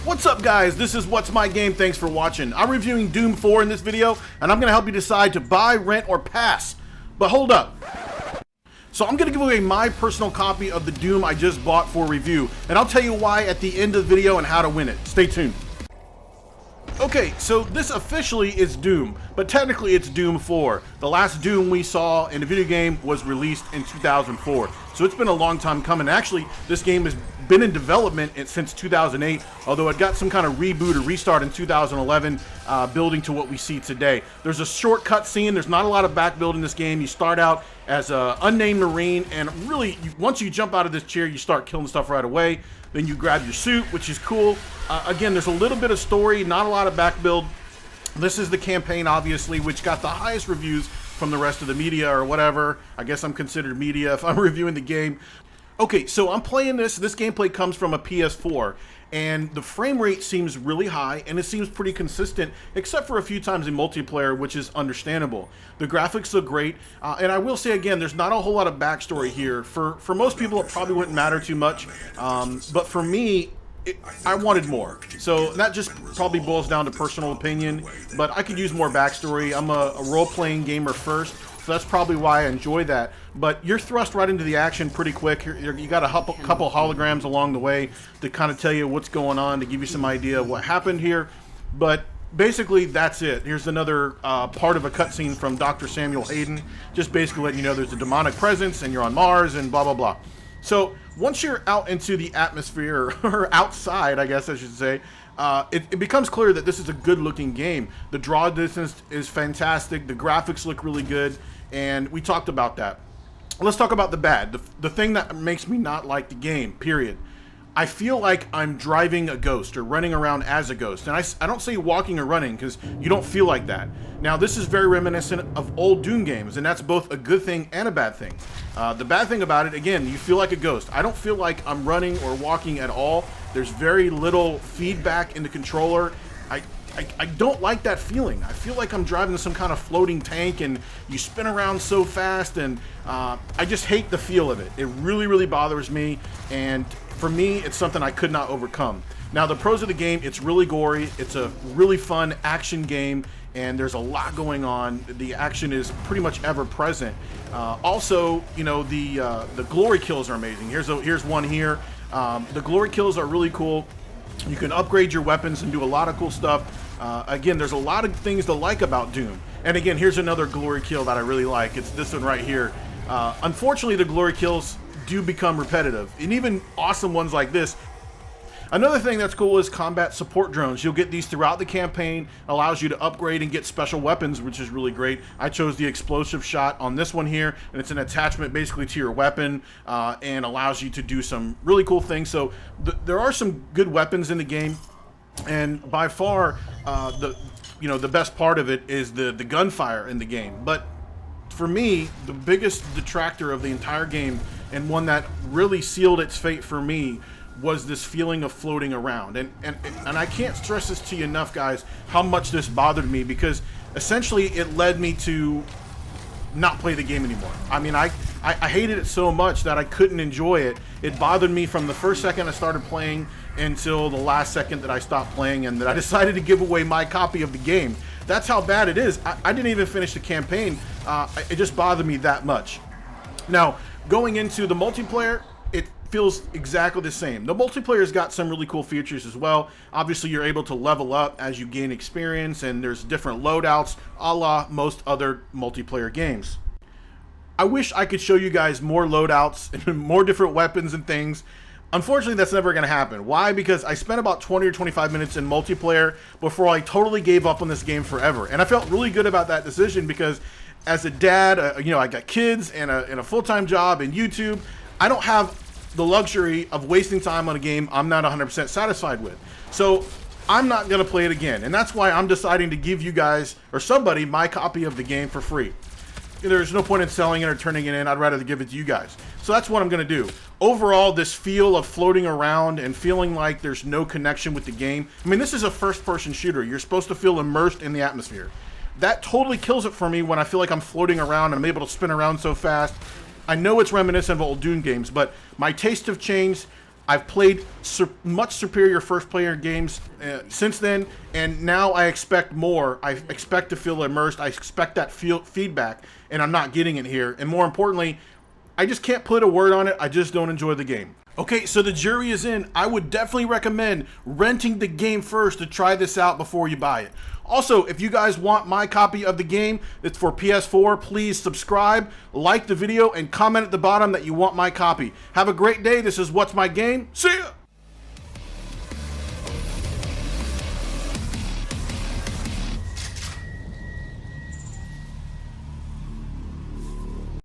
What's up guys, this is What's My Game, thanks for watching. I'm reviewing Doom 4 in this video, and I'm going to help you decide to buy, rent, or pass. But hold up. So I'm going to give away my personal copy of the Doom I just bought for review, and I'll tell you why at the end of the video and how to win it. Stay tuned. Okay, so this officially is Doom, but technically it's Doom 4. The last Doom we saw in the video game was released in 2004. So it's been a long time coming. Actually, this game has been in development since 2008, although it got some kind of reboot or restart in 2011, building to what we see today. There's a short cut scene. There's not a lot of back build in this game. You start out as an unnamed Marine, and really, once you jump out of this chair, you start killing stuff right away. Then you grab your suit, which is cool. Again, there's a little bit of story, not a lot of back build. This is the campaign, obviously, which got the highest reviews from the rest of the media or whatever. I guess I'm considered media if I'm reviewing the game. Okay, so I'm playing this. This gameplay comes from a PS4, and the frame rate seems really high, and it seems pretty consistent, except for a few times in multiplayer, which is understandable. The graphics look great, and I will say again, there's not a whole lot of backstory here. For most people, it probably wouldn't matter too much, but for me, I wanted more. So that just probably boils down to personal opinion, but I could use more backstory. I'm a role-playing gamer first, so that's probably why I enjoy that. But you're thrust right into the action pretty quick. You got a couple holograms along the way to kind of tell you what's going on, to give you some idea of what happened here. But basically, that's it. Here's another part of a cutscene from Dr. Samuel Hayden, just basically letting you know there's a demonic presence and you're on Mars and blah, blah, blah. So once you're out into the atmosphere, or outside, I guess I should say, it becomes clear that this is a good-looking game. The draw distance is fantastic. The graphics look really good, and we talked about that. Let's talk about the bad. The thing that makes me not like the game, period. I feel like I'm driving a ghost or running around as a ghost. And I don't say walking or running because you don't feel like that. Now, this is very reminiscent of old Doom games, and that's both a good thing and a bad thing. The bad thing about it, again, you feel like a ghost. I don't feel like I'm running or walking at all. There's very little feedback in the controller. I don't like that feeling. I feel like I'm driving some kind of floating tank and you spin around so fast, and I just hate the feel of it. It really, really bothers me, and for me, it's something I could not overcome. Now, the pros of the game, it's really gory. It's a really fun action game, and there's a lot going on. The action is pretty much ever present. Also, you know, the glory kills are amazing. Here's one here. The glory kills are really cool. You can upgrade your weapons and do a lot of cool stuff. Again, there's a lot of things to like about Doom. And again, here's another glory kill that I really like. It's this one right here. Unfortunately, the glory kills do become repetitive, and even awesome ones like this. Another thing that's cool is combat support drones. You'll get these throughout the campaign. Allows you to upgrade and get special weapons, which is really great. I chose the explosive shot on this one here, and it's an attachment basically to your weapon, and allows you to do some really cool things. So there are some good weapons in the game, and by far the best part of it is the gunfire in the game. But for me, the biggest detractor of the entire game, and one that really sealed its fate for me, was this feeling of floating around. And I can't stress this to you enough, guys, how much this bothered me, because essentially it led me to not play the game anymore. I mean, I hated it so much that I couldn't enjoy it. It bothered me from the first second I started playing until the last second that I stopped playing and that I decided to give away my copy of the game. That's how bad it is. I didn't even finish the campaign. It just bothered me that much. Now, going into the multiplayer, it feels exactly the same. The multiplayer's got some really cool features as well. Obviously, you're able to level up as you gain experience, and there's different loadouts, a la most other multiplayer games. I wish I could show you guys more loadouts and more different weapons and things. Unfortunately, that's never going to happen. Why? Because I spent about 20 or 25 minutes in multiplayer before I totally gave up on this game forever. And I felt really good about that decision because as a dad, I got kids and a full-time job and YouTube. I don't have the luxury of wasting time on a game I'm not 100% satisfied with. So I'm not going to play it again. And that's why I'm deciding to give you guys, or somebody, my copy of the game for free. There's no point in selling it or turning it in. I'd rather give it to you guys. So that's what I'm going to do. Overall, this feel of floating around and feeling like there's no connection with the game. I mean, this is a first-person shooter. You're supposed to feel immersed in the atmosphere. That totally kills it for me when I feel like I'm floating around and I'm able to spin around so fast. I know it's reminiscent of old Doom games, but my tastes have changed. I've played much superior first-player games since then, and now I expect more. I expect to feel immersed. I expect that feedback, and I'm not getting it here. And more importantly, I just can't put a word on it. I just don't enjoy the game. Okay, so the jury is in. I would definitely recommend renting the game first to try this out before you buy it. Also, if you guys want my copy of the game that's for PS4, please subscribe, like the video, and comment at the bottom that you want my copy. Have a great day. This is What's My Game. See ya!